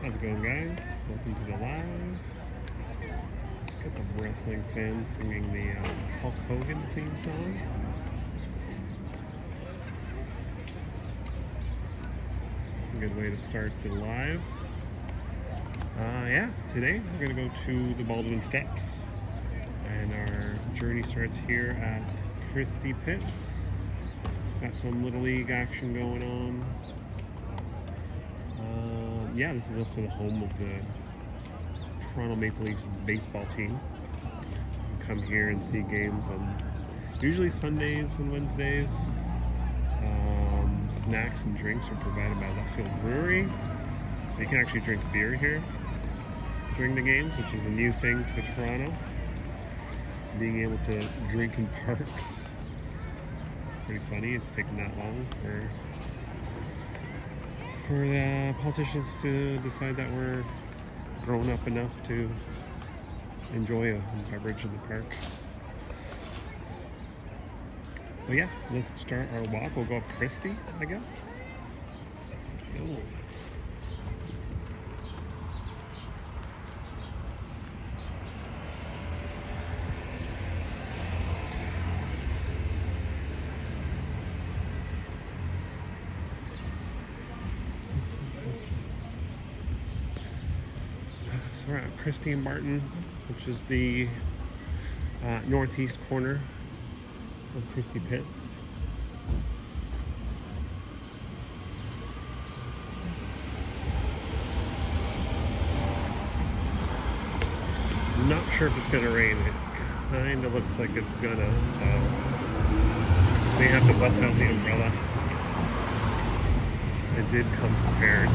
How's it going, guys? Welcome to the live. Got some wrestling fans singing the Hulk Hogan theme song. It's a good way to start the live. Today we're going to go to the Baldwin Steps. And our journey starts here at Christie Pits. Got some Little League action going on. This is also the home of the Toronto Maple Leafs baseball team. You can come here and see games on usually Sundays and Wednesdays. Snacks and drinks are provided by Left Field Brewery, so you can actually drink beer here during the games, which is a new thing to Toronto. Being able to drink in parks, pretty funny. It's taken that long for the politicians to decide that we're grown up enough to enjoy a beverage in the park. But yeah, let's start our walk. We'll go up Christie, I guess. Let's go. So we're at Christie and Martin, which is the northeast corner of Christie Pits. I'm not sure if it's gonna rain. It kind of looks like it's gonna, so may have to bust out the umbrella. I did come prepared.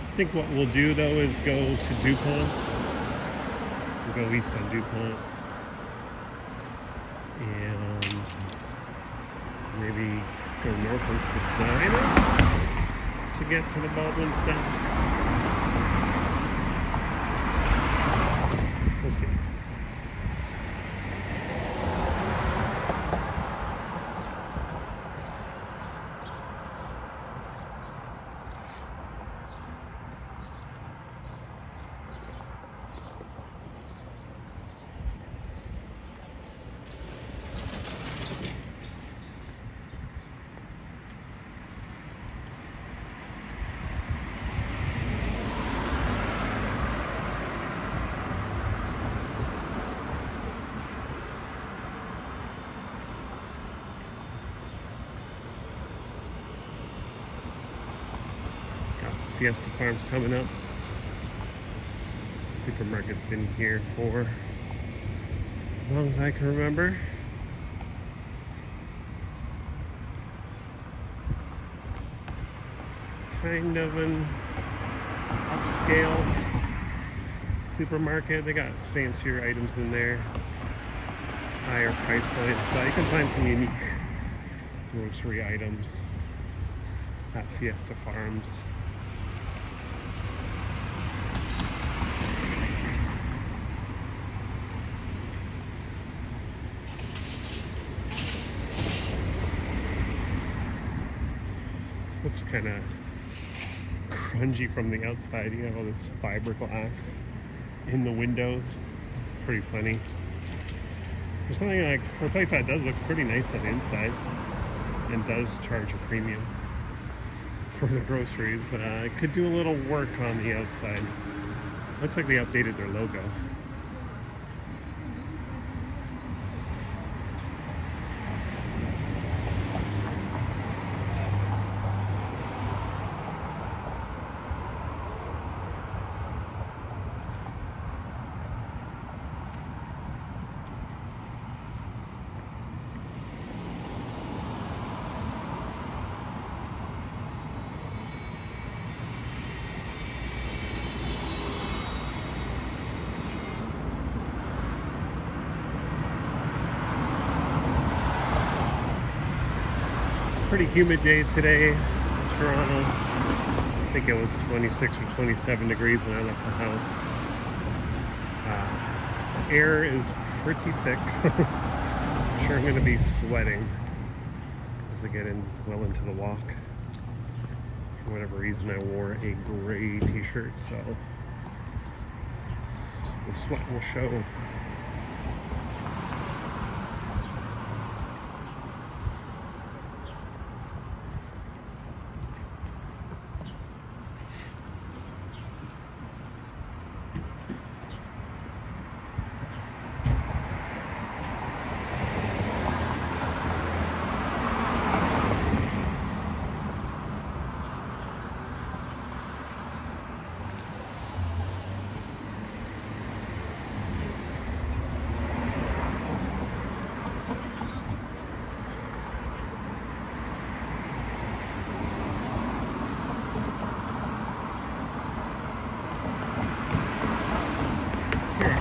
I think what we'll do though is go to DuPont. We'll go east on DuPont and maybe go north on Spadina to get to the Baldwin Steps. We'll see. Fiesta Farms coming up. Supermarket's been here for as long as I can remember. Kind of an upscale supermarket. They got fancier items in there, higher price points, but you can find some unique grocery items at Fiesta Farms. Looks kind of grungy from the outside. You have all this fiberglass in the windows. Pretty funny. For something like, for a place that does look pretty nice on the inside and does charge a premium for the groceries, it could do a little work on the outside. Looks like they updated their logo. Pretty humid day today in Toronto. think it was 26 or 27 degrees when I left the house. The air is pretty thick. I'm sure I'm going to be sweating as I get well into the walk. For whatever reason, I wore a gray t-shirt, so the sweat will show.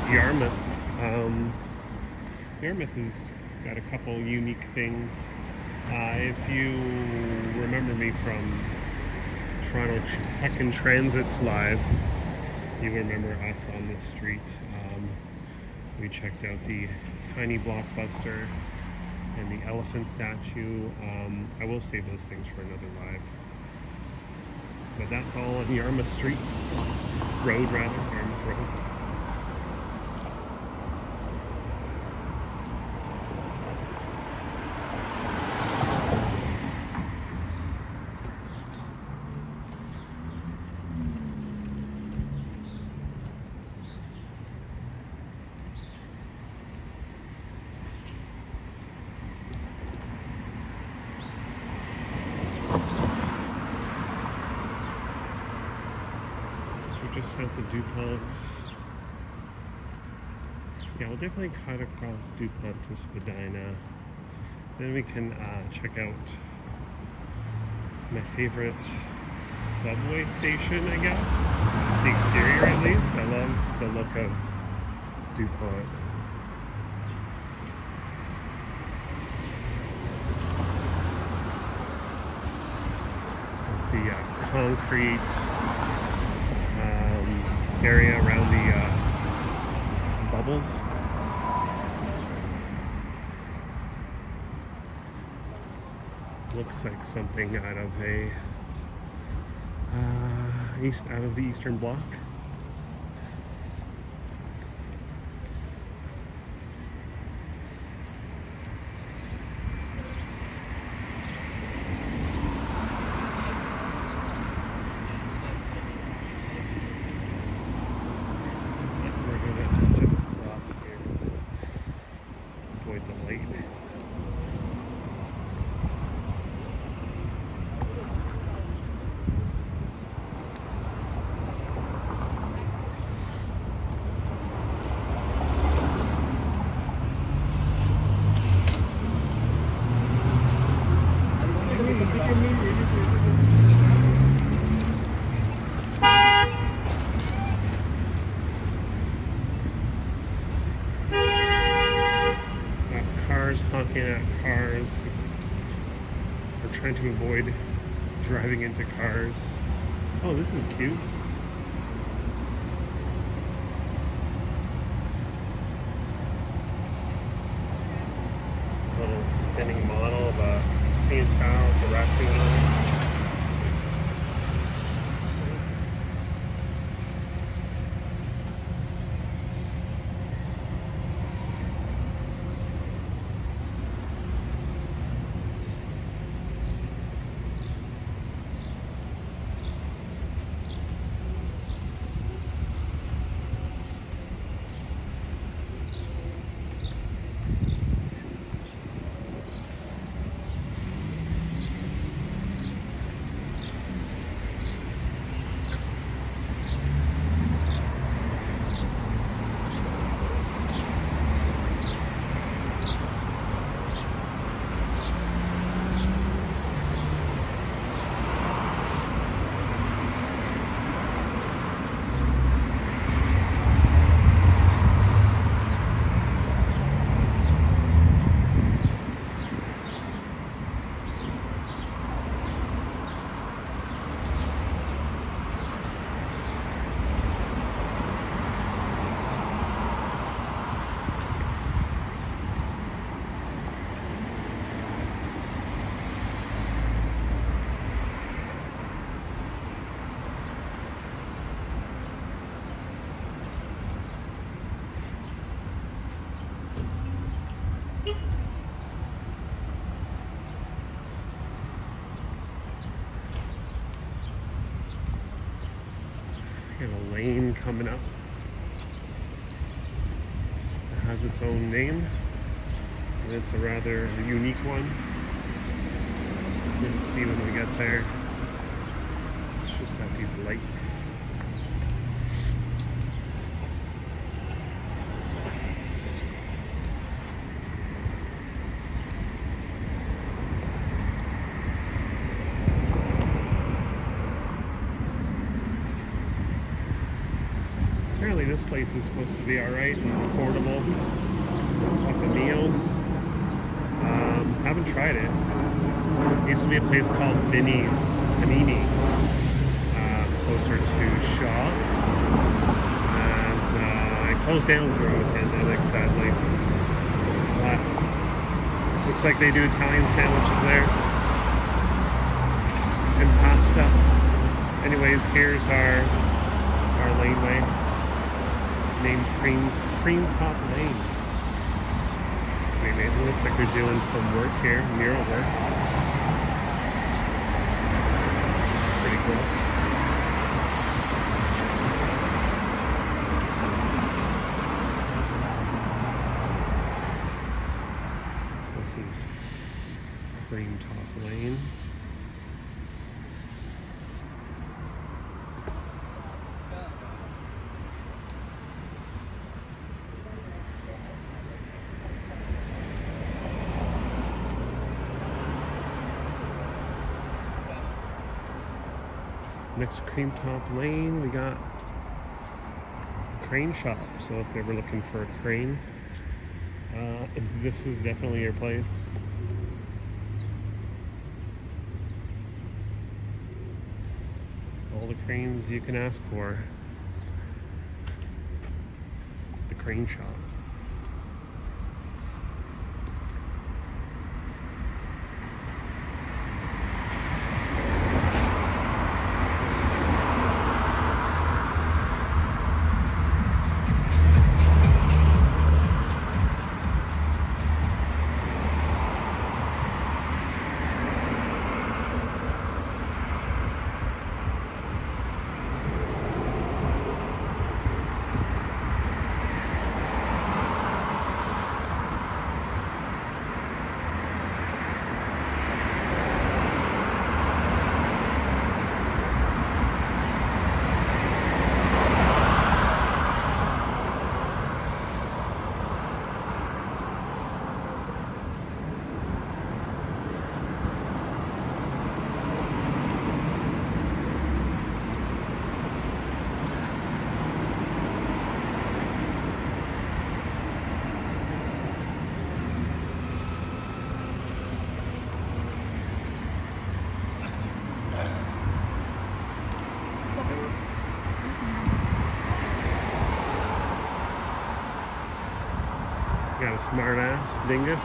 Yarmouth. Yarmouth has got a couple unique things. If you remember me from Toronto Tech and Transits Live, you remember us on the street. We checked out the tiny Blockbuster and the elephant statue. I will save those things for another live. But that's all on Yarmouth Street. Yarmouth Road. Just south of DuPont. Yeah, we'll definitely cut across DuPont to Spadina. Then we can check out my favorite subway station, I guess. The exterior, at least. I love the look of DuPont. The concrete area around the bubbles. Looks like something out of a out of the Eastern Bloc. Honking at cars. We're trying to avoid driving into cars. Oh, this is cute. A little spinning model of a CN Tower with a raccoon on it. We have a lane coming up. It has its own name, and it's a rather unique one. You'll see when we get there. It's just at these lights. Apparently this place is supposed to be alright and affordable. Like the meals. Haven't tried it. Used to be a place called Panini, closer to Shaw. And it closed down during the pandemic, sadly. Looks like they do Italian sandwiches there. And pasta. Anyways, here's our laneway. Named Cream Top Lane. Pretty amazing. Looks like they're doing some work here, mural work. Pretty cool. This is Cream Top Lane. Next to Cream Top Lane, we got a crane shop. So if you're ever looking for a crane, this is definitely your place. All the cranes you can ask for. The crane shop. Got a smart ass dingus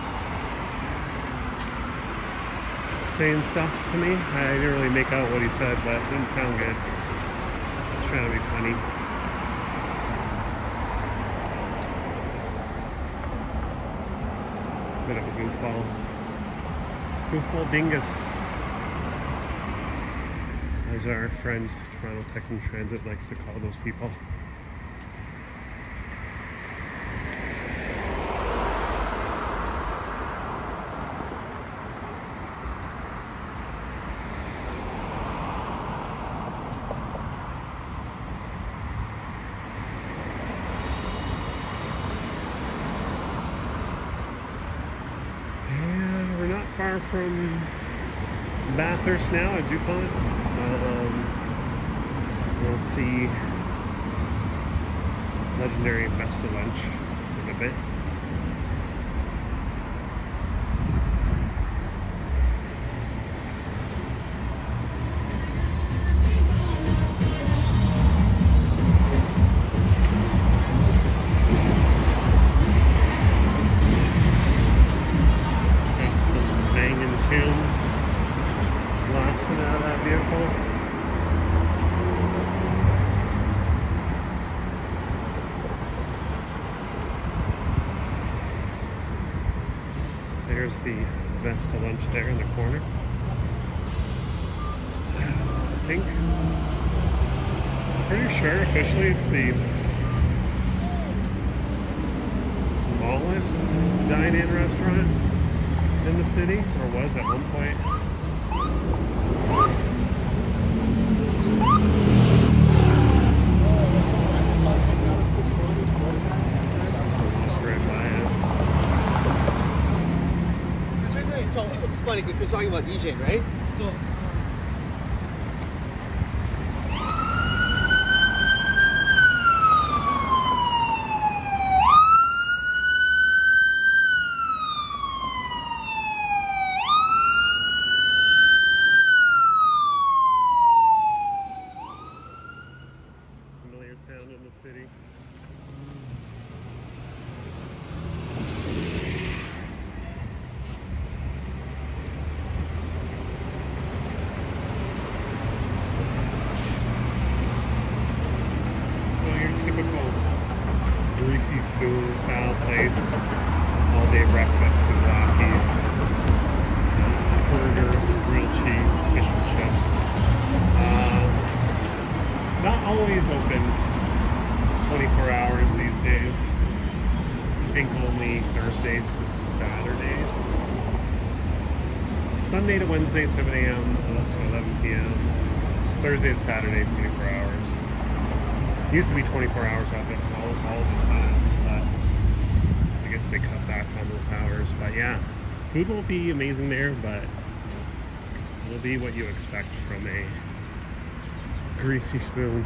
saying stuff to me. I didn't really make out what he said, but it didn't sound good. He's trying to be funny. Bit of a goofball. Goofball dingus. As our friend Toronto Tech and Transit likes to call those people. Far from Bathurst now at DuPont. We'll see legendary Vesta lunch in a bit. Blasting out of that vehicle. There's the Vesta lunch there in the corner. I think. Pretty sure officially it's the smallest dine-in restaurant in the city, or was at one point. Almost right by it. So it's funny because we're talking about DJing, right? So. Familiar sound in the city. So your typical greasy spoon style place, all day breakfasts and Rockies, burgers, grilled cheese, fish and chips. Not always open 24 hours these days. I think only Thursdays to Saturdays. Sunday to Wednesday, 7 a.m. to 11 p.m. Thursday to Saturday, 24 hours. Used to be 24 hours out there all the time, but I guess they cut back on those hours. But yeah, food won't be amazing there, but it'll be what you expect from a greasy spoon.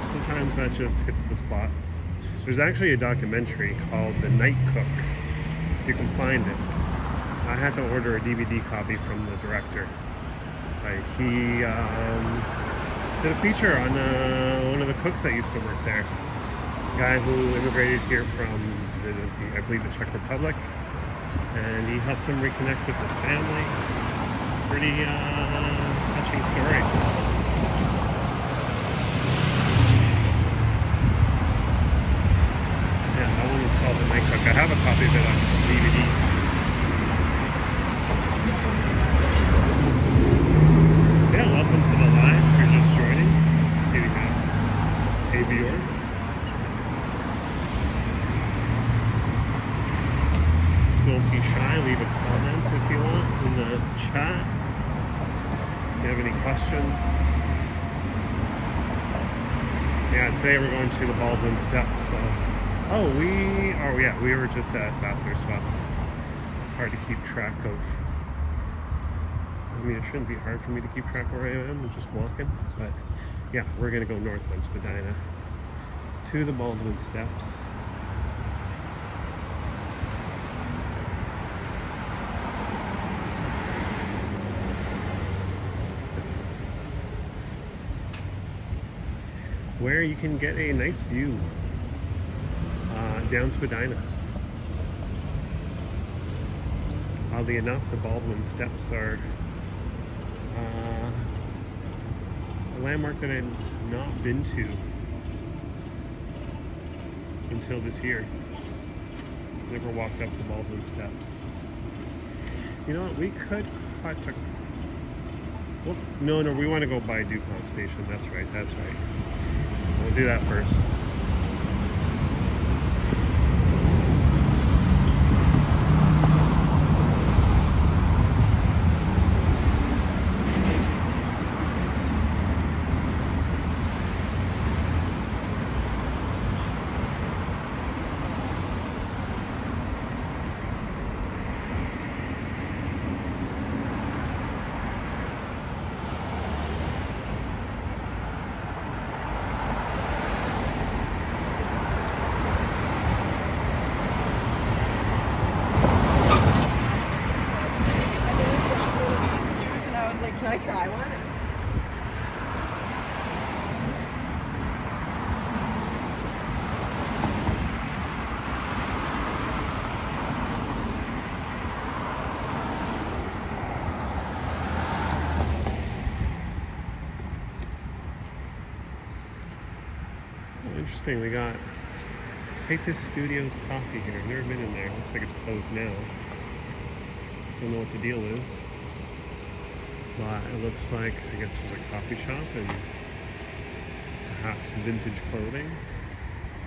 Sometimes that just hits the spot. There's actually a documentary called The Night Cook. You can find it. I had to order a DVD copy from the director. He did a feature on one of the cooks that used to work there. A guy who immigrated here from, I believe, the Czech Republic. And he helped him reconnect with his family. Pretty touching story. Called The Night Cook. I have a copy of it on DVD. Yeah, welcome to the live. If you're just joining, see we have a viewer. Don't be shy. Leave a comment if you want in the chat. If you have any questions. Yeah, today we're going to the Baldwin steps. So. Oh, we were just at Bathurst. Well, it's hard to keep track of. I mean, it shouldn't be hard for me to keep track where I am. I'm just walking. But yeah, we're gonna go north on Spadina to the Baldwin steps. Where you can get a nice view down Spadina. Oddly enough, the Baldwin steps are a landmark that I've not been to until this year. Never walked up the Baldwin steps. You know what, we could no, we want to go by DuPont Station. That's right. We'll do that first. Can I try one? Interesting, we got Papist Studios coffee here. I've never been in there. Looks like it's closed now. Don't know what the deal is. But it looks like, I guess there's a coffee shop and a perhaps vintage clothing.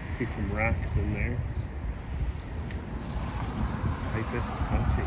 See some racks in there. Typist coffee.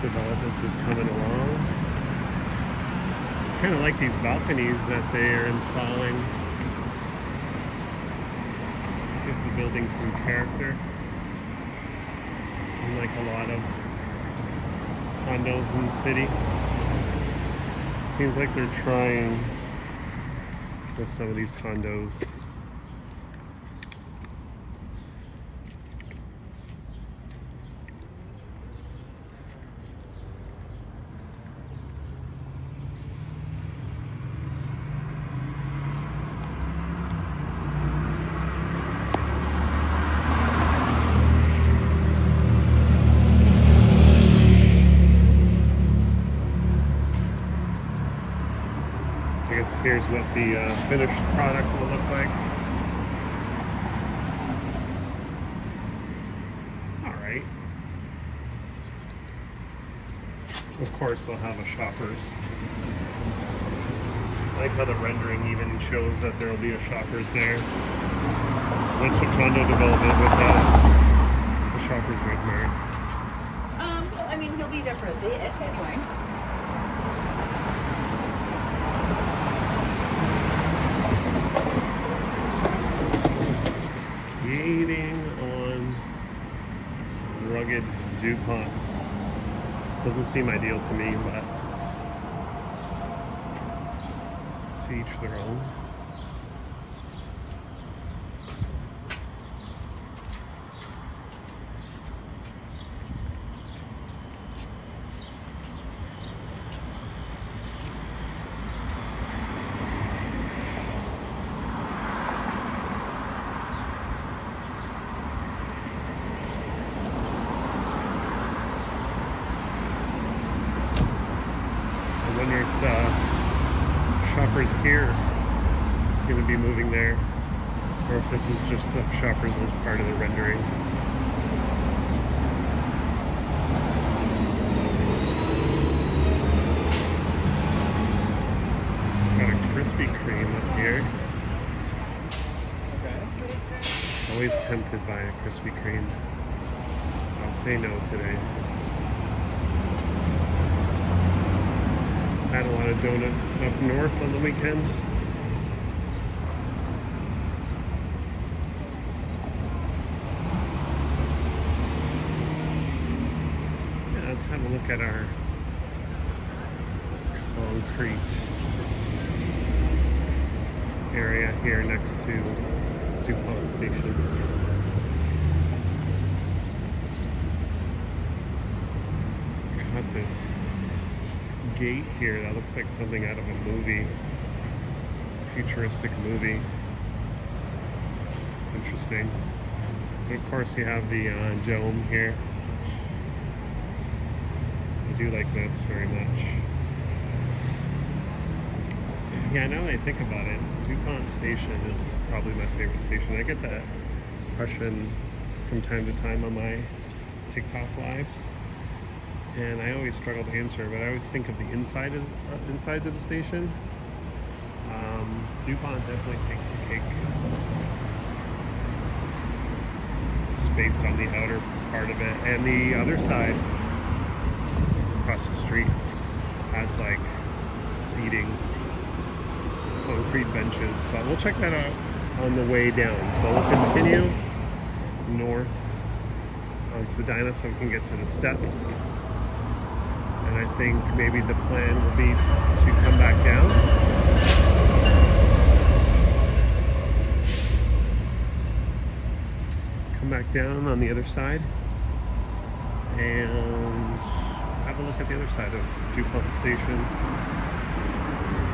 Development is coming along. Kind of like these balconies that they are installing. Gives the building some character. Unlike a lot of condos in the city. Seems like they're trying with some of these condos. I guess here's what the finished product will look like. Alright. Of course they'll have a Shoppers. I like how the rendering even shows that there will be a Shoppers there. What's a condo development without a Shoppers right there? Well, I mean, he'll be there for a bit anyway. Skating on rugged DuPont. Doesn't seem ideal to me, but to each their own. I wonder if Shoppers here is going to be moving there, or if this was just the Shoppers as part of the rendering. Got a Krispy Kreme up here. Always tempted by a Krispy Kreme. I'll say no today. Had a lot of donuts up north on the weekend. Yeah, let's have a look at our concrete area here next to DuPont Station. Got this gate here that looks like something out of a movie, futuristic movie. It's interesting. And of course you have the dome here. I do like this very much. Yeah, now that I think about it, DuPont Station is probably my favorite station. I get that question from time to time on my TikTok lives. And I always struggle to answer, but I always think of the insides of the station. DuPont definitely takes the cake. Just based on the outer part of it. And the other side across the street has like seating, concrete benches, but we'll check that out on the way down. So we'll continue north on Spadina so we can get to the steps. And I think maybe the plan will be to come back down. Come back down on the other side and have a look at the other side of DuPont Station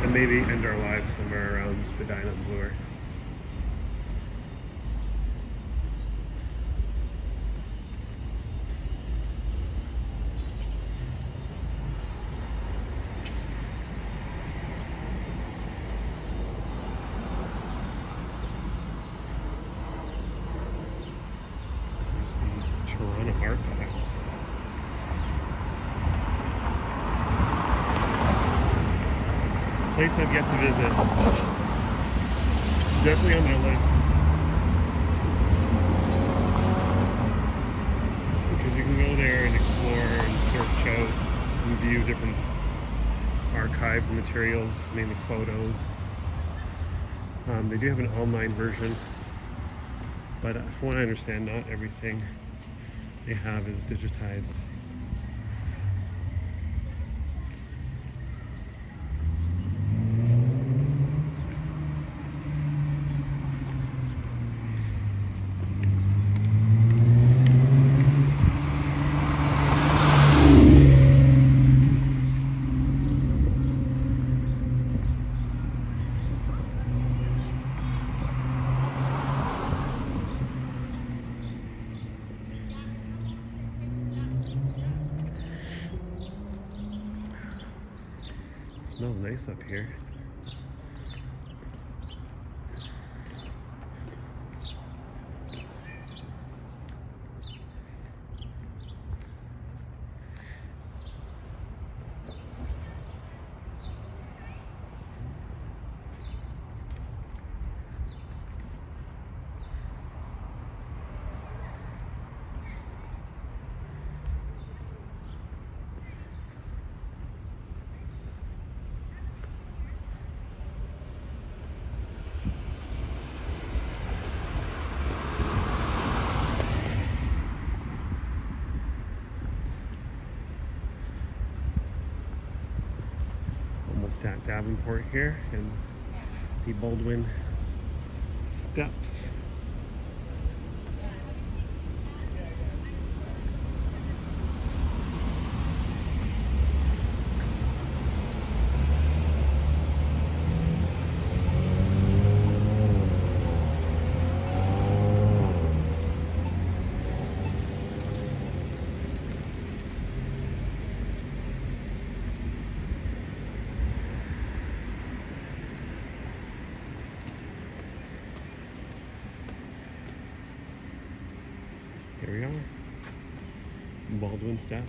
and maybe end our lives somewhere around Spadina and Bloor. Place I've yet to visit. Definitely on my list. Because you can go there and explore and search out and view different archived materials, mainly photos. They do have an online version, but from what I understand, not everything they have is digitized. Smells nice up here. Almost at Davenport here and the Baldwin steps. Here we are, Baldwin steps.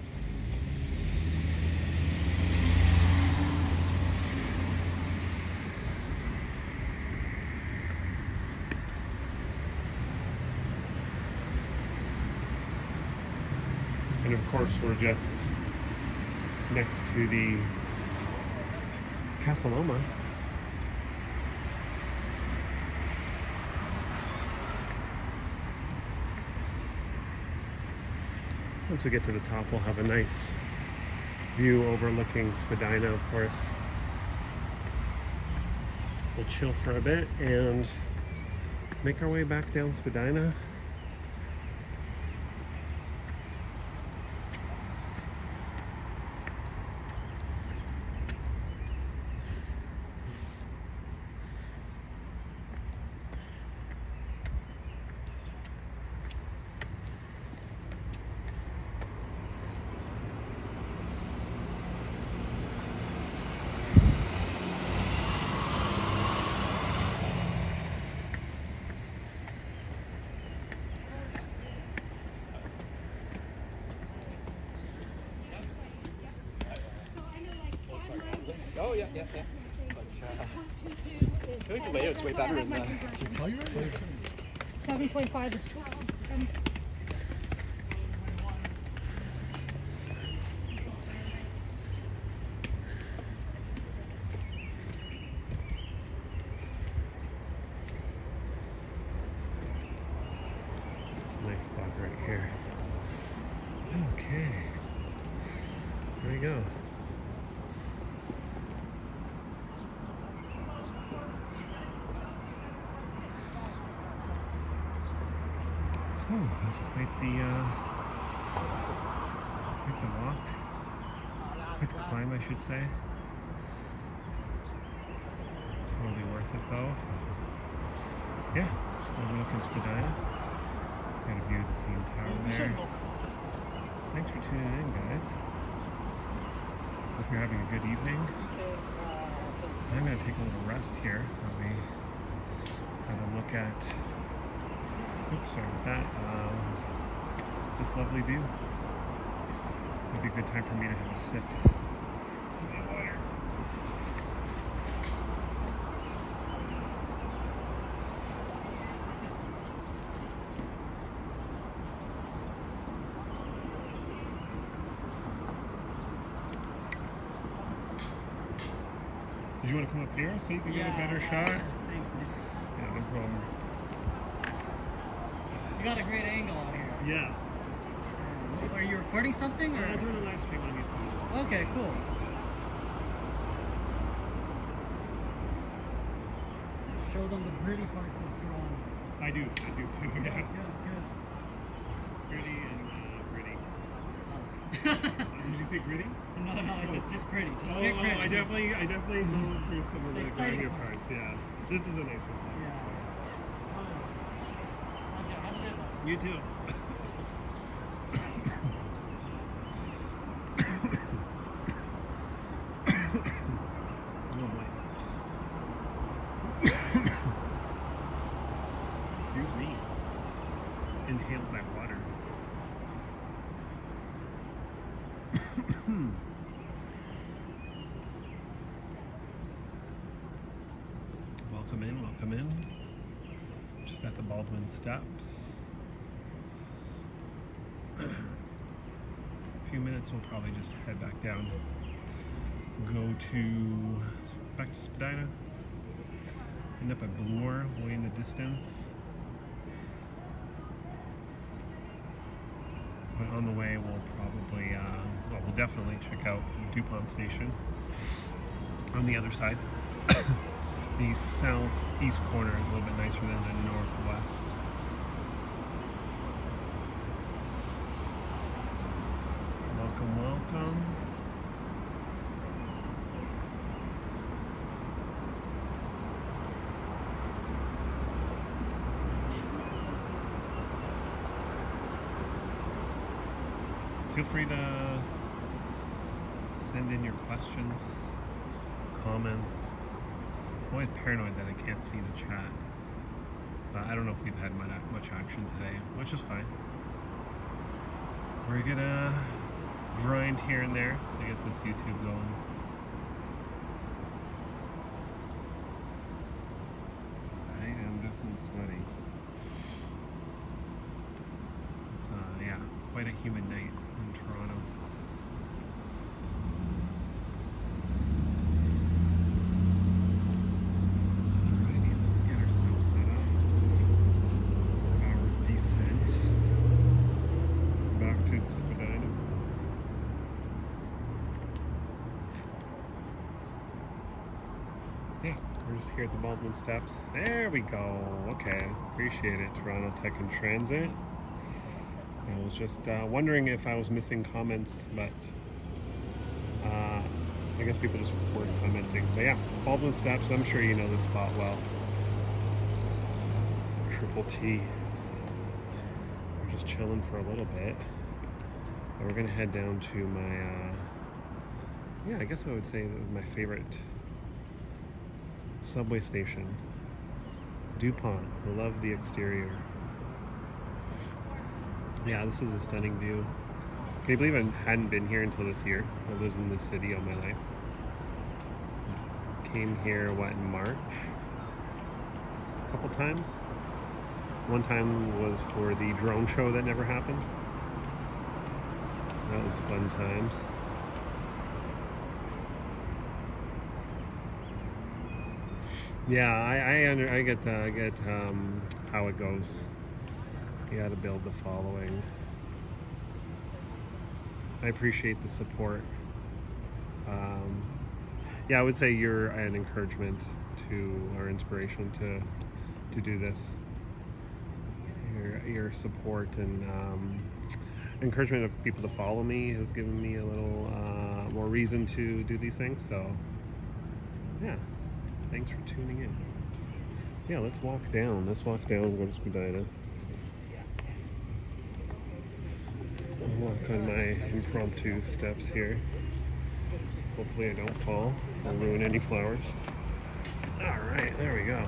And of course we're just next to the Casa Loma. Once we get to the top, we'll have a nice view overlooking Spadina, of course. We'll chill for a bit and make our way back down Spadina. Oh, yeah. But I feel like the layout's way better in the... Did I tell you already? 7.5 is 12. nice spot right here. Okay. There we go. Oh, that's quite the walk. Quite the climb, I should say. Totally worth it though. Yeah, just overlooking Spadina. Got a view of the CN Tower there. Thanks for tuning in, guys. Hope you're having a good evening. I'm going to take a little rest here while we have a look at, oops, sorry about that, this lovely view. It'd be a good time for me to have a sip of my water. Did you want to come up here so you can get a better shot? Thanks, man. Yeah, no problem. You got a great angle out here. Yeah. Are you recording something? Or? I'm doing a live stream on YouTube. Okay, cool. Show them the gritty parts of Toronto. I do too. Yeah. Good. Gritty and gritty. Oh. Did you say gritty? No, I said just gritty. Just Oh, get gritty. I definitely go through some of the Exciting grittier parts. parts. Yeah. This is a nice one. Yeah. Okay, have a good one. You too. Oh boy. Excuse me. Inhaled that water. Welcome in. Just at the Baldwin steps. A few minutes, we'll probably just head back down. Back to Spadina. End up at Bloor, way in the distance. But on the way, we'll probably, we'll definitely check out DuPont Station on the other side. The southeast corner is a little bit nicer than the northwest. Welcome. Feel free to send in your questions, comments. I'm always paranoid that I can't see the chat. I don't know if we've had much action today, which is fine. We're gonna grind here and there to get this YouTube going. I am definitely sweating. It's yeah, quite a humid night in Toronto. Alrighty, let's get ourselves set up for our descent back to Spadina. Yeah, we're just here at the Baldwin steps. There we go. Okay, appreciate it, Toronto Tech and Transit. I was just wondering if I was missing comments, but I guess people just weren't commenting. But yeah, Baldwin steps. I'm sure you know this spot well. Triple T. We're just chilling for a little bit. And we're gonna head down to my, yeah, I guess I would say my favorite subway station, DuPont. I love the exterior. Yeah, this is a stunning view. Can you believe I hadn't been here until this year? I lived in this city all my life. Came here, in March? A couple times. One time was for the drone show that never happened. That was fun times. Yeah, I get how it goes. You got to build the following. I appreciate the support. Yeah, I would say you're an encouragement to, or inspiration to do this. Your support and encouragement of people to follow me has given me a little more reason to do these things. So yeah, thanks for tuning in. Yeah, let's walk down and go to Spadina. I'll walk on my impromptu steps here. Hopefully I don't fall or ruin any flowers. Alright, there we go.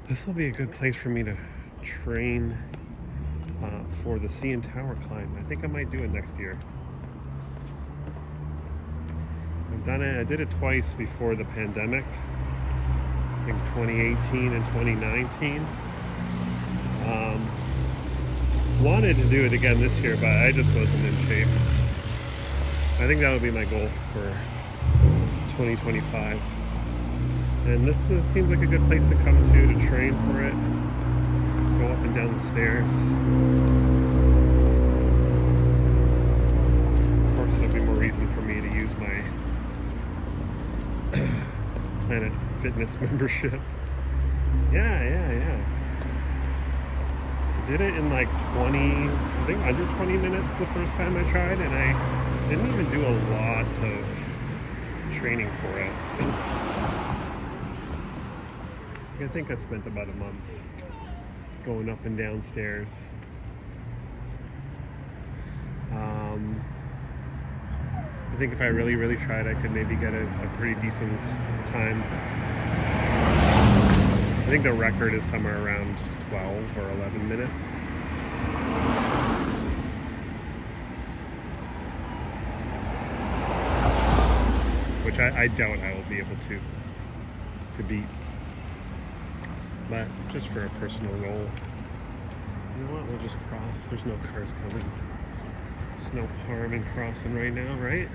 This will be a good place for me to train for the CN Tower climb. I think I might do it next year. I've done it, I did it twice before the pandemic, in 2018 and 2019. Wanted to do it again this year, but I just wasn't in shape. I think that would be my goal for 2025. And this seems like a good place to come to train for it. Go up and down the stairs. Of course, there'll be more reason for me to use my Planet Fitness membership. Yeah. I did it in like 20, I think under 20 minutes the first time I tried, and I didn't even do a lot of training for it. I think I spent about a month going up and down stairs. I think if I really tried, I could maybe get a pretty decent time. I think the record is somewhere around 12 or 11 minutes. Which I doubt I will be able to beat. But just for a personal goal. You know what, we'll just cross. There's no cars coming. There's no harm in crossing right now, right?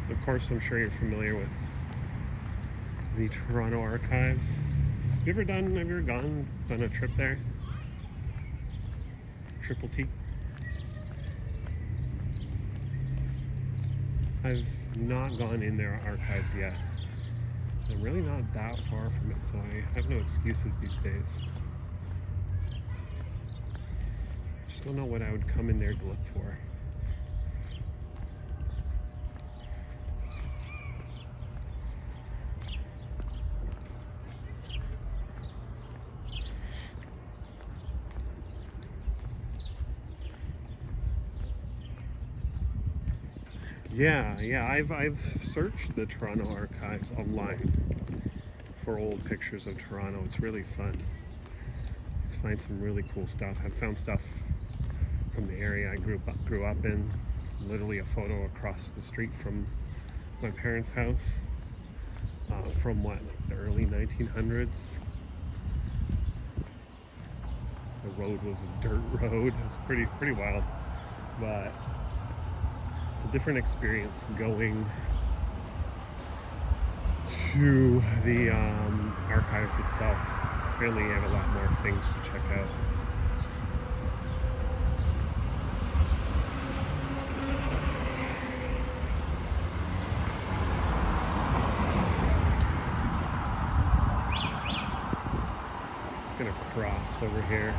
Of course, I'm sure you're familiar with the Toronto Archives. Have you ever gone on a trip there? Triple T. I've not gone in their archives yet. I'm really not that far from it, so I have no excuses these days. Just don't know what I would come in there to look for. Yeah, I've searched the Toronto Archives online for old pictures of Toronto. It's really fun. Just find some really cool stuff. I've found stuff from the area I grew up in. Literally a photo across the street from my parents' house from like the early 1900s. The road was a dirt road. It's pretty wild, but a different experience going to the archives itself. Really have a lot more things to check out. I'm gonna cross over here.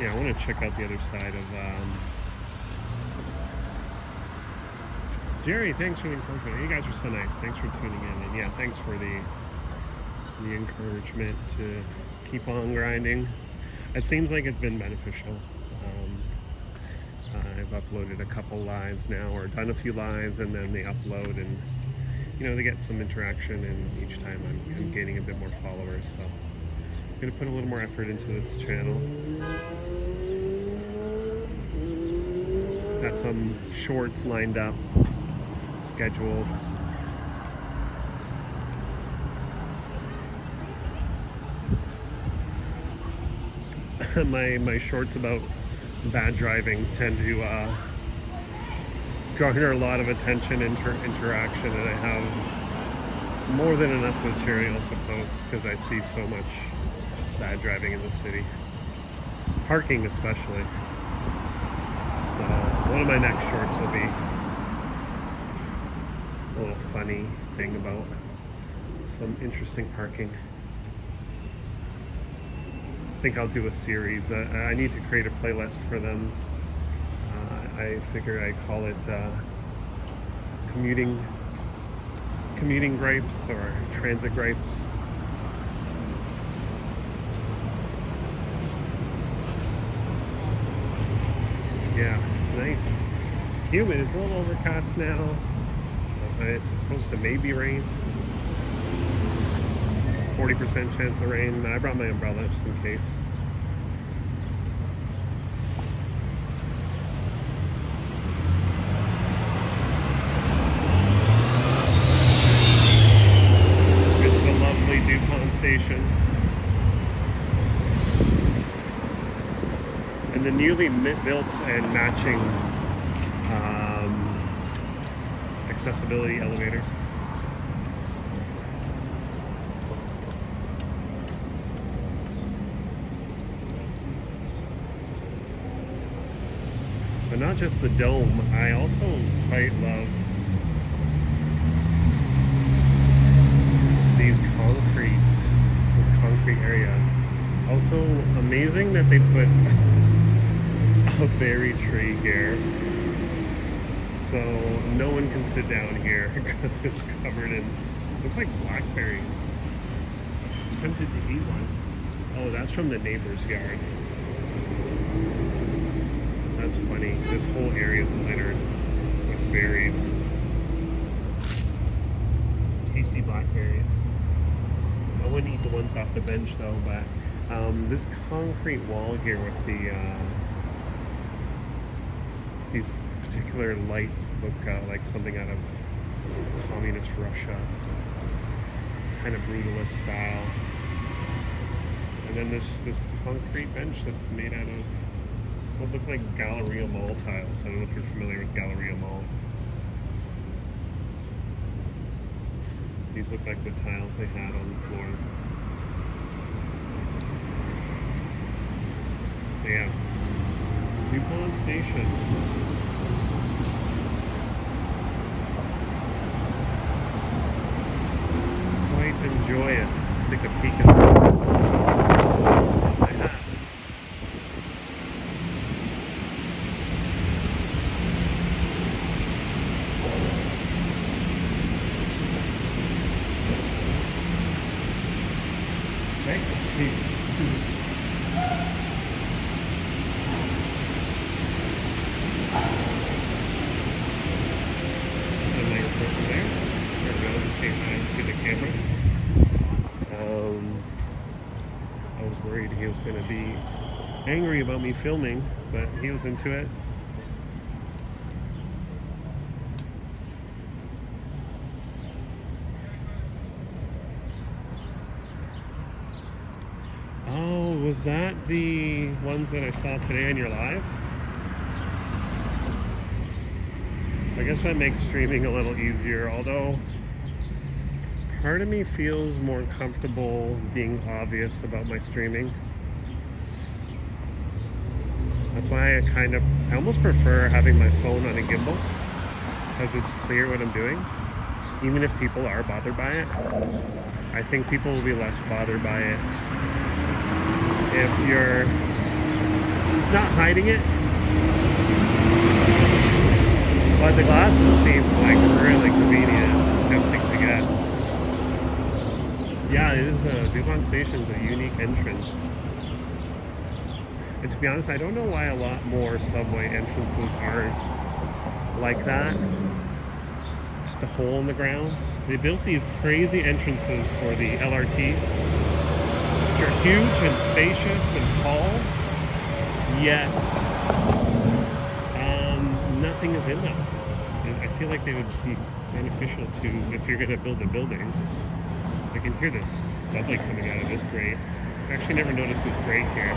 Yeah, I want to check out the other side of Jerry, thanks for the encouragement. You guys are so nice. Thanks for tuning in. And yeah, thanks for the encouragement to keep on grinding. It seems like it's been beneficial. I've uploaded a couple lives now, or done a few lives, and then they upload, and you know, they get some interaction, and each time I'm gaining a bit more followers. So I'm gonna put a little more effort into this channel. Got some shorts lined up, scheduled. my shorts about bad driving tend to garner a lot of attention, interaction, and I have more than enough material to post because I see so much bad driving in the city, parking especially. So one of my next shorts will be a little funny thing about some interesting parking. I think I'll do a series. I need to create a playlist for them. I figure I call it commuting gripes or transit gripes. Yeah, it's nice. It's humid. It's a little overcast now. It's supposed to maybe rain. 40% chance of rain. I brought my umbrella just in case. It's the lovely DuPont station. And the newly built and matching accessibility elevator. But not just the dome, I also quite love this concrete area. Also amazing that they put a berry tree here, so no one can sit down here because it's covered in, looks like blackberries. I'm tempted to eat one. Oh, that's from the neighbor's yard. That's funny. This whole area is littered with berries. Tasty blackberries. I wouldn't eat the ones off the bench though, but this concrete wall here with the these particular lights look like something out of communist Russia, kind of brutalist style. And then this concrete bench that's made out of what look like Galleria Mall tiles. I don't know if you're familiar with Galleria Mall. These look like the tiles they had on the floor. Yeah. DuPont Station. Quite enjoy it. Let's take a peek at my hat. Okay, peace. Say hi to the camera. I was worried he was going to be angry about me filming, but he was into it. Oh, was that the ones that I saw today on your live? I guess that makes streaming a little easier, although part of me feels more comfortable being obvious about my streaming. That's why I almost prefer having my phone on a gimbal, because it's clear what I'm doing, even if people are bothered by it. I think people will be less bothered by it if you're not hiding it. But the glasses seem like really convenient, tempting to get. Yeah, it is. DuPont Station's a unique entrance. And to be honest, I don't know why a lot more subway entrances aren't like that. Just a hole in the ground. They built these crazy entrances for the LRTs, which are huge and spacious and tall, yet nothing is in them. And I feel like they would be beneficial to, if you're going to build a building. I can hear this subway coming out of this grate. actually never noticed this grate here.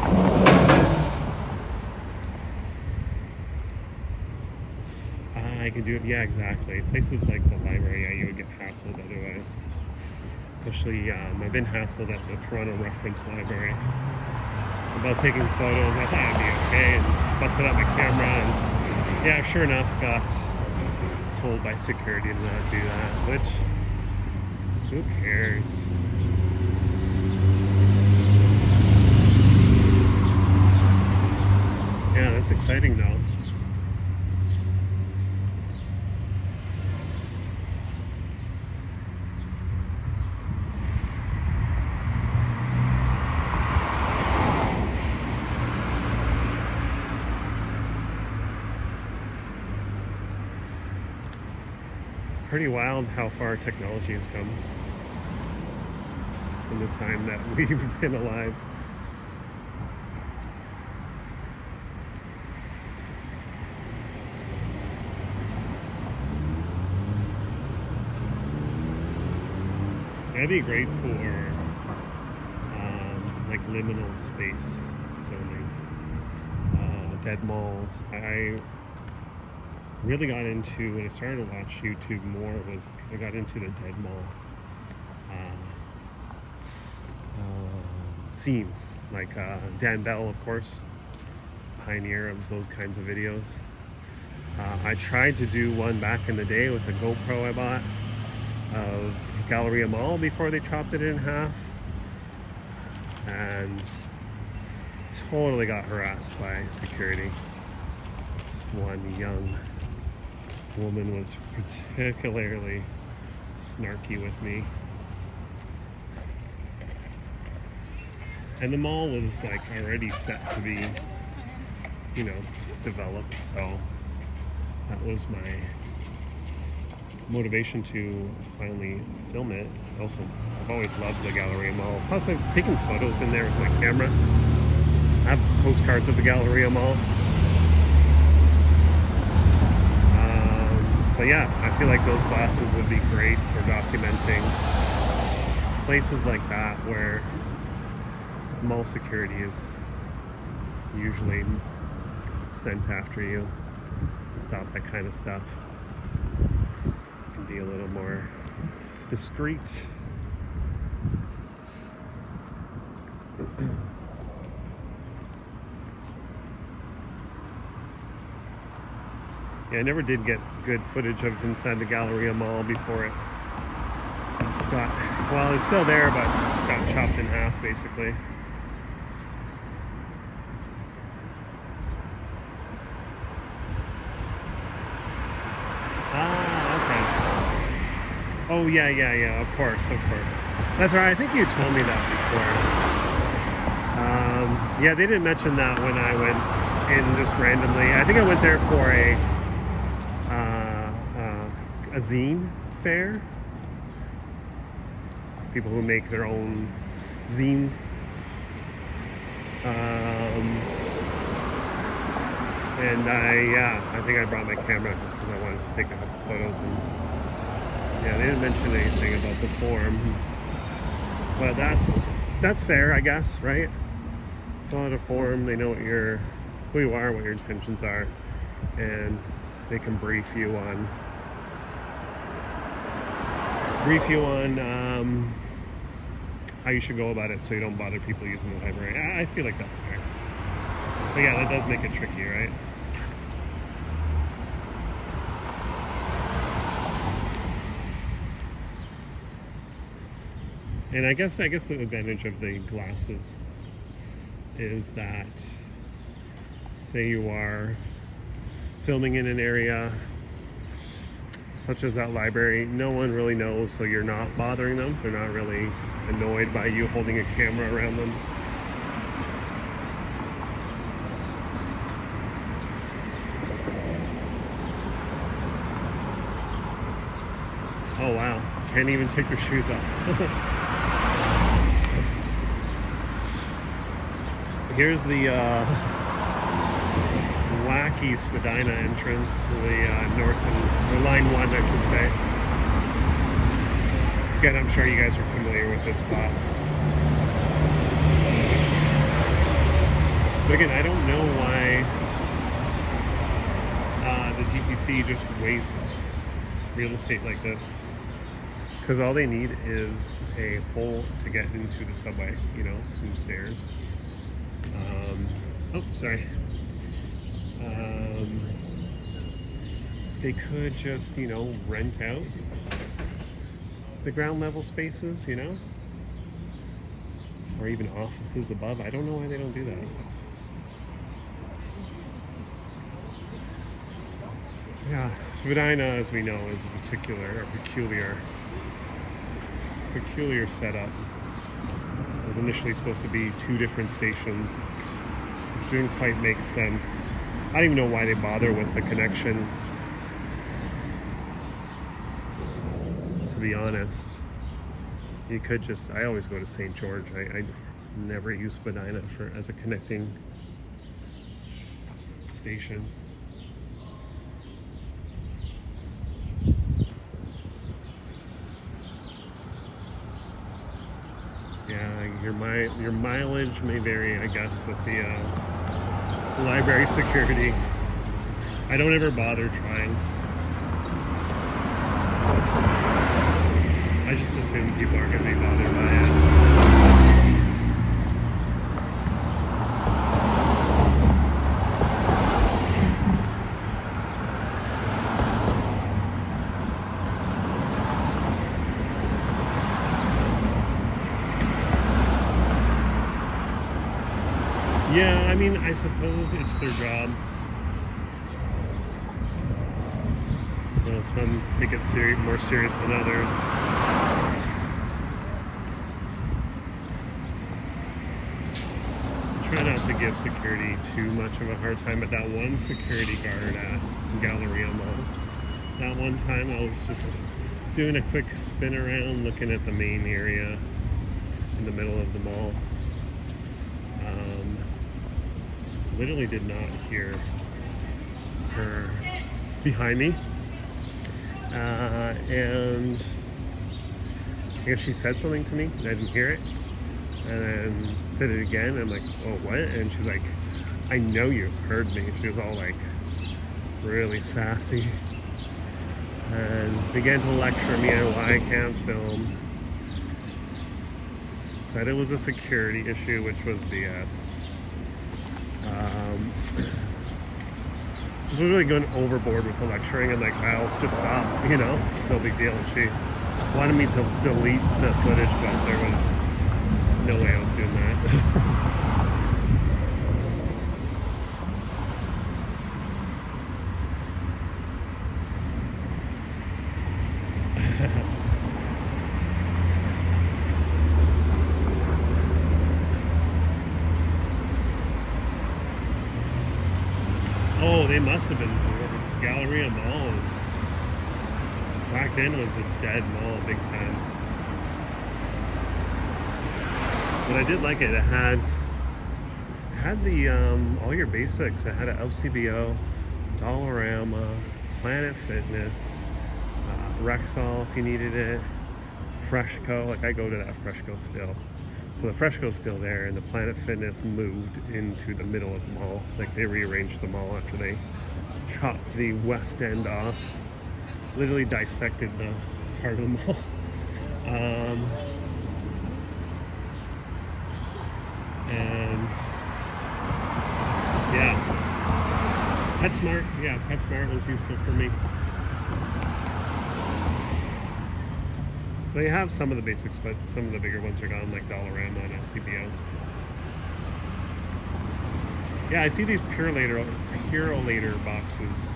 I can do it, yeah, exactly. Places like the library, yeah, you would get hassled otherwise. Especially, I've been hassled at the Toronto Reference Library about taking photos. I thought I'd be okay, and busted out my camera, and yeah, sure enough, got told by security to not do that, which, who cares? Yeah, that's exciting though. Pretty wild how far technology has come in the time that we've been alive. That'd be great for like liminal space filming, dead malls. I really got into, when I started to watch YouTube more, was I got into the dead mall scene. Like Dan Bell, of course, pioneer of those kinds of videos. I tried to do one back in the day with a GoPro I bought of Galleria Mall before they chopped it in half, and totally got harassed by security. This one young woman was particularly snarky with me, and the mall was like already set to be, you know, developed, so that was my motivation to finally film it. Also, I've always loved the Galleria Mall, plus I've taken photos in there with my camera. I have postcards of the Galleria Mall. But yeah, I feel like those glasses would be great for documenting places like that where mall security is usually sent after you to stop that kind of stuff. It can be a little more discreet. Yeah, I never did get good footage of inside the Galleria Mall before it got, well, it's still there, but got chopped in half, basically. Ah, okay. Oh, yeah, of course. That's right, I think you told me that before. Yeah, they didn't mention that when I went in just randomly. I think I went there for a zine fair. People who make their own zines. And I think I brought my camera just because I wanted to take a couple photos. And yeah, they didn't mention anything about the form, but that's fair, I guess, right? Fill out a form. They know who you are, what your intentions are, and they can brief you on how you should go about it, so you don't bother people using the library. I feel like that's fair. But yeah, that does make it tricky, right? And I guess the advantage of the glasses is that, say you are filming in an area such as that library, no one really knows, so you're not bothering them. They're not really annoyed by you holding a camera around them. Oh wow, can't even take your shoes off. Here's the wacky Spadina entrance, the north or line 1, I should say. Again, I'm sure you guys are familiar with this spot. But again, I don't know why the TTC just wastes real estate like this. Because all they need is a hole to get into the subway, you know, some stairs. Oh, sorry. They could just, you know, rent out the ground level spaces, you know, or even offices above. I don't know why they don't do that. Yeah, Spadina, as we know, is a peculiar setup. It was initially supposed to be 2 different stations, which didn't quite make sense. I don't even know why they bother with the connection, to be honest. You could just, I always go to St. George. I never use Spadina as a connecting station. Yeah, your mileage may vary, I guess, with the library security. I don't ever bother trying. I just assume people aren't going to be bothered by it. Yeah, I mean, I suppose it's their job. So some take it more serious than others. Try not to give security too much of a hard time, but that one security guard at Galleria Mall, that one time I was just doing a quick spin around looking at the main area in the middle of the mall. Literally did not hear her behind me, and I guess she said something to me and I didn't hear it, and then said it again, and I'm like, oh, what? And she's like, I know you heard me. She was all like really sassy and began to lecture me on why I can't film. Said it was a security issue, which was BS. Just was really going overboard with the lecturing, and like, well, just stop, you know, it's no big deal. And she wanted me to delete the footage, but there was no way I was doing that. Oh, they must have been. Galleria Mall back then was a dead mall, big time. But I did like it. It had the all your basics. It had an LCBO, Dollarama, Planet Fitness, Rexall if you needed it, Freshco. Like I go to that Freshco still. So the Freshco's still there, and the Planet Fitness moved into the middle of the mall. Like they rearranged the mall after they chopped the west end off. Literally dissected the part of the mall. And yeah, PetSmart. Yeah, PetSmart was useful for me. So they have some of the basics, but some of the bigger ones are gone, like Dollarama and LCBO. Yeah, I see these Purolator boxes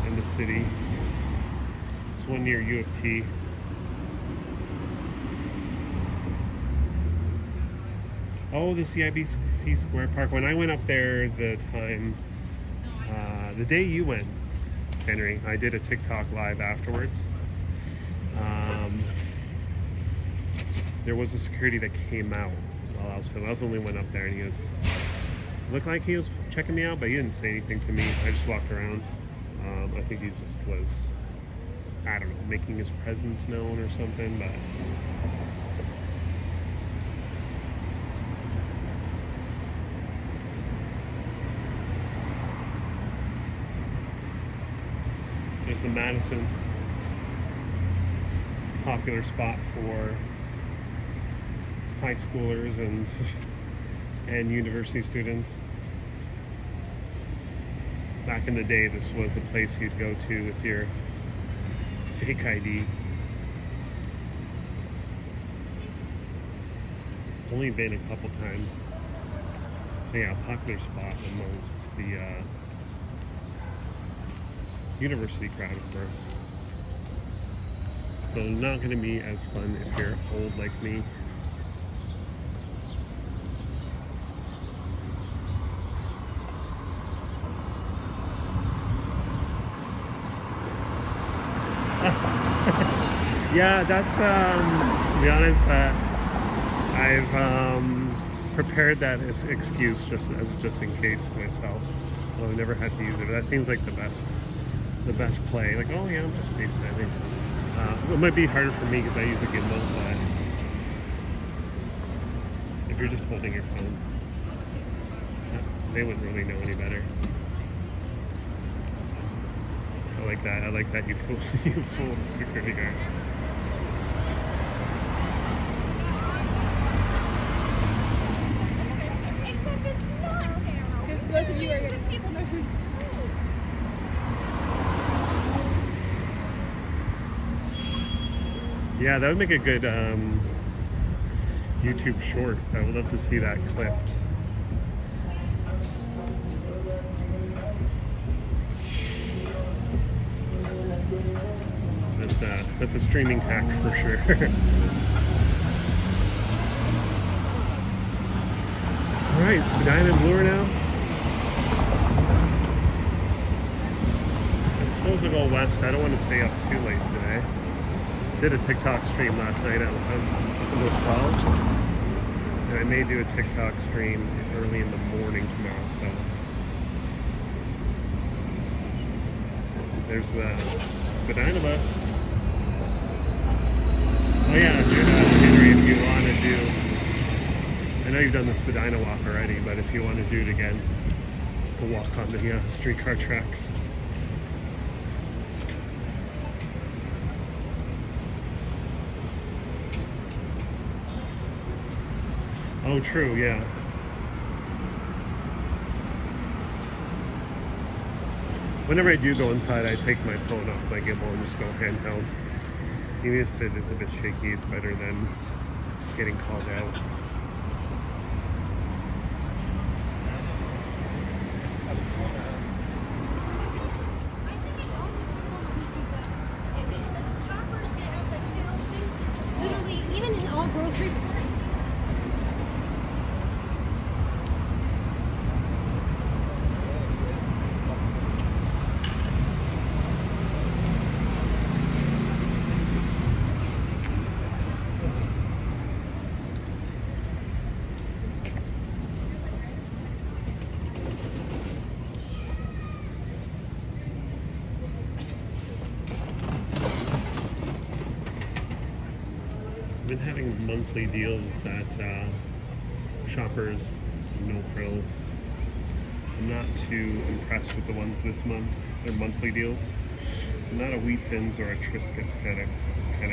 in the city. There's one near U of T. Oh, the CIBC Square Park. When I went up there the day you went, Henry, I did a TikTok live afterwards. There was a security that came out while I was filming. I was the only one up there, and he looked like he was checking me out, but he didn't say anything to me. I just walked around. I think he just was, I don't know, making his presence known or something, but is the Madison. Popular spot for high schoolers and university students. Back in the day, this was a place you'd go to with your fake ID. Only been a couple times. Yeah, popular spot amongst the university crowd, of course. So not going to be as fun if you're old like me. Yeah, that's to be honest, I've prepared that as excuse just in case myself. Well, I've never had to use it, but that seems like the best play. Like, oh yeah, I'm just FaceTiming. It might be harder for me because I use a gimbal, but if you're just holding your phone, they wouldn't really know any better. I like that. I like that you fool the security guard. Both of you are gonna people know who. Yeah, that would make a good YouTube short. I would love to see that clipped. That's a streaming hack for sure. All right, so Spadina and Bloor now. I suppose I'll go west. I don't want to stay up too late today. Did a TikTok stream last night at about 12. And I may do a TikTok stream early in the morning tomorrow, so. There's the Spadina bus. Oh yeah, Henry, if you want to do, I know you've done the Spadina walk already, but if you want to do it again, we'll walk on the streetcar tracks. Oh, true, yeah. Whenever I do go inside, I take my phone off my gimbal and just go handheld. Even if it is a bit shaky, it's better than getting called out. Literally, even in all grocery stores. Been having monthly deals at Shoppers, No Frills. I'm not too impressed with the ones this month. They're monthly deals. I'm not a Wheat Thins or a Triscuits kind of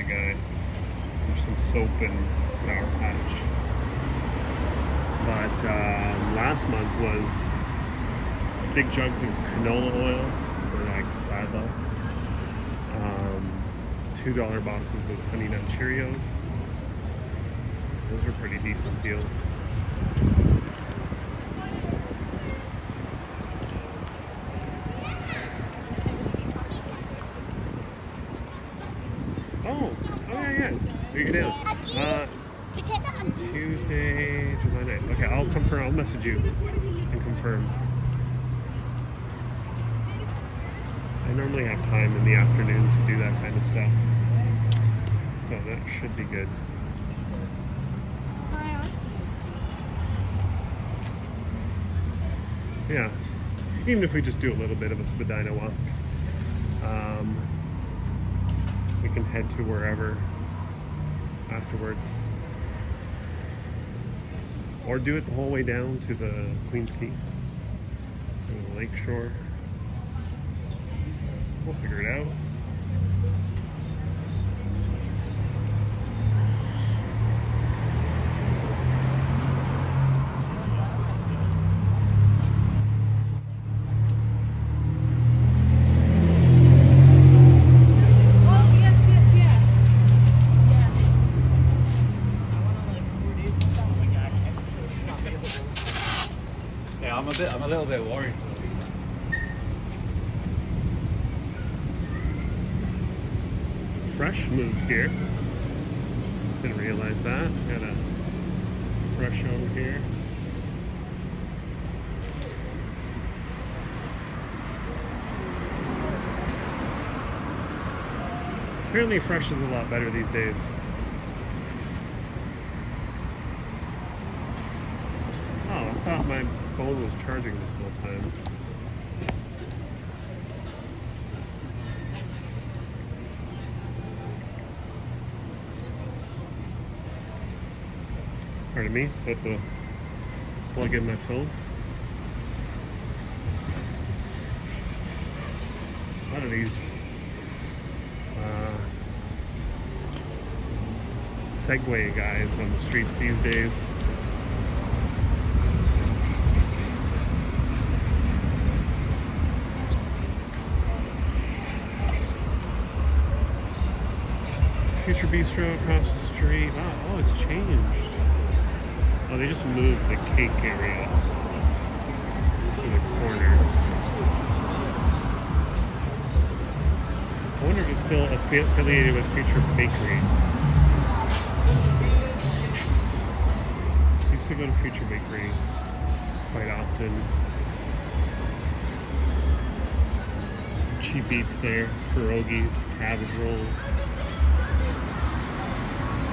guy. There's some soap and Sour Patch. But last month was big jugs of canola oil for like $5. $2 boxes of Honey Nut Cheerios. Those are pretty decent deals. Oh yeah. Where you down? Tuesday, July 9th. Okay, I'll confirm. I'll message you and confirm. I normally have time in the afternoon to do that kind of stuff, so that should be good. Yeah, even if we just do a little bit of a Spadina walk, we can head to wherever afterwards, or do it the whole way down to the Queen's Quay, to the lake shore. We'll figure it out. Oh, yes, yes, yes. Yeah, I'm a little bit worried. Fresh moves here. Didn't realize that. Got a Fresh over here. Apparently Fresh is a lot better these days. Oh, I thought my phone was charging this whole time. Pardon me, so I have to plug in my phone. A lot of these Segway guys on the streets these days. Future Bistro across the street. Oh, it's changed. Oh, they just moved the cake area to the corner. I wonder if it's still affiliated with Future Bakery. I used to go to Future Bakery quite often. Cheap eats there, pierogies, cabbage rolls,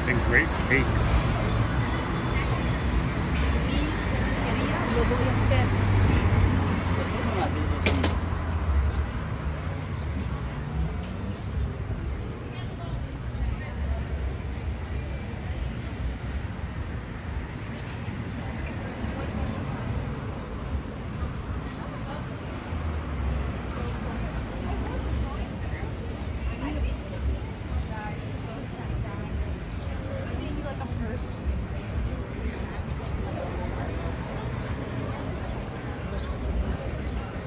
and great cakes. Lo voy a hacer.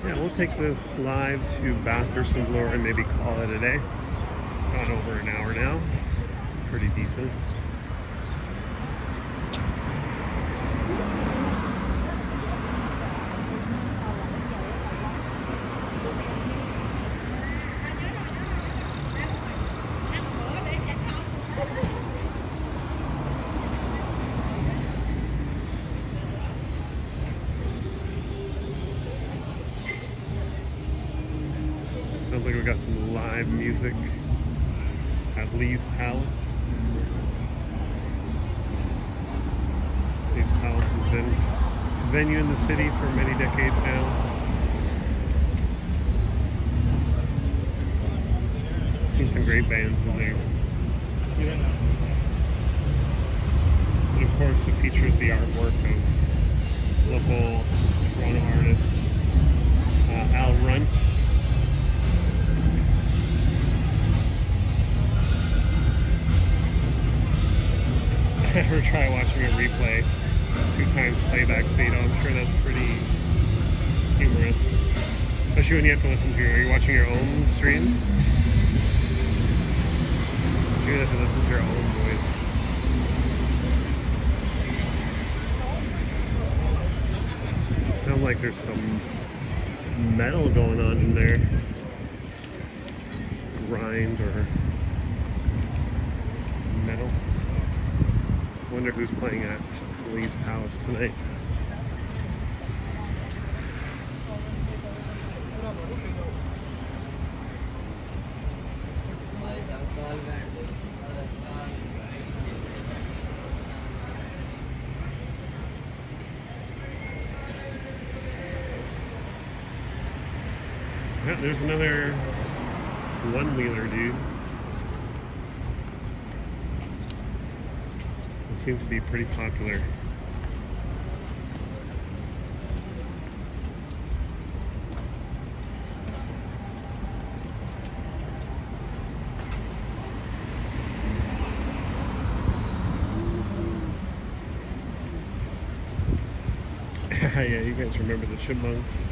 Yeah, we'll take this live to Bathurst and Bloor and maybe call it a day. Gone over an hour now. It's pretty decent. Sounds like we got some live music at Lee's Palace. Lee's Palace has been a venue in the city for many decades now. Seen some great bands in there. And of course it features the artwork of local Toronto artist Al Runt. Ever try watching a replay 2x playback speed? Oh, I'm sure that's pretty humorous. Especially when you have to listen to are you watching your own stream? You have to listen to your own voice. It sounds like there's some metal going on in there. Grind or metal. Wonder who's playing at Lee's Palace tonight. Yeah, there's another one-wheeler dude. Seems to be pretty popular. Yeah, you guys remember the chipmunks.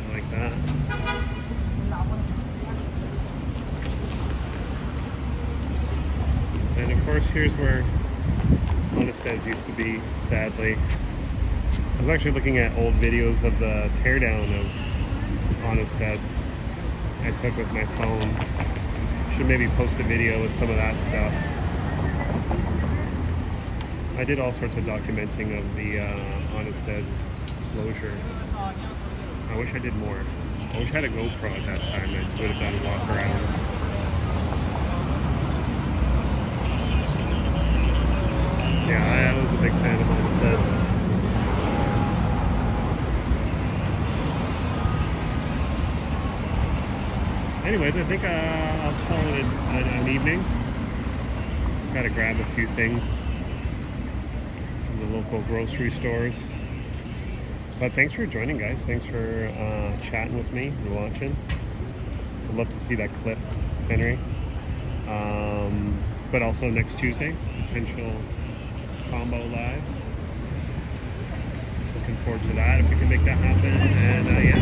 I like that. And of course, here's where Honested's used to be, sadly. I was actually looking at old videos of the teardown of Honested's I took with my phone. Should maybe post a video with some of that stuff. I did all sorts of documenting of the Honested's closure. I wish I did more. I wish I had a GoPro at that time. I would have done walk-arounds. Yeah, I was a big fan of Honested's. Anyways, I think I'll call it an evening. Got to grab a few things from the local grocery stores. But thanks for joining, guys. Thanks for chatting with me and watching. I'd love to see that clip, Henry. But also next Tuesday, potential combo live. Looking forward to that if we can make that happen. And yeah,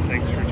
thanks for